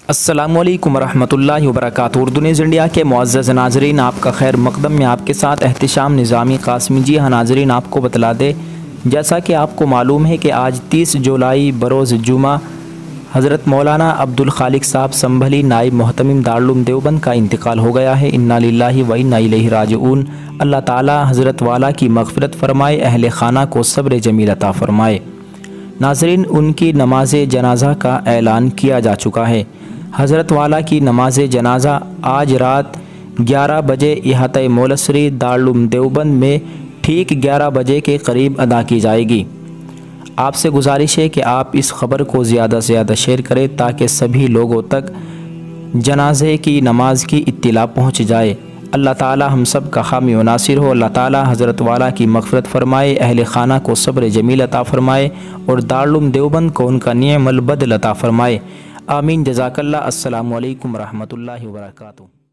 السلام علیکم ورحمۃ اللہ وبرکاتہ۔ اردو نیوز انڈیا کے معزز ناظرین، آپ کا خیر مقدم میں آپ کے ساتھ احتشام نظامی قاسمی۔ جی ہاں ناظرین، آپ کو بتلا دے جیسا کہ آپ کو معلوم ہے کہ آج 30 جولائی بروز جمعہ حضرت مولانا عبدالخالق صاحب سنبھلی نائب محتمم دارالعلوم دیوبند کا انتقال ہو گیا ہے۔ انا للہ و انا الیہ راجعون۔ اللہ تعالی حضرت والا کی مغفرت فرمائے، اہل خانہ کو صبر جمیل عطا فرمائے۔ ناظرین، ان کی نماز جنازہ کا اعلان کیا جا چکا ہے۔ حضرت والا کی نماز جنازہ آج رات 11 بجے احاطہ مولسری دارالعلوم دیوبند میں ٹھیک 11 بجے کے قریب ادا کی جائے گی۔ آپ سے گزارش ہے کہ آپ اس خبر کو زیادہ سے زیادہ شیئر کریں تاکہ سبھی لوگوں تک جنازے کی نماز کی اطلاع پہنچ جائے۔ اللہ تعالی ہم سب کا حامی و ناصر ہو۔ اللہ تعالی حضرت والا کی مغفرت فرمائے، اہل خانہ کو صبر جمیل عطا فرمائے اور دارالعلوم دیوبند کو ان کا نعم البدل عطا فرمائے۔ آمین۔ جزاک اللہ۔ السلام علیکم ورحمۃ اللہ وبرکاتہ۔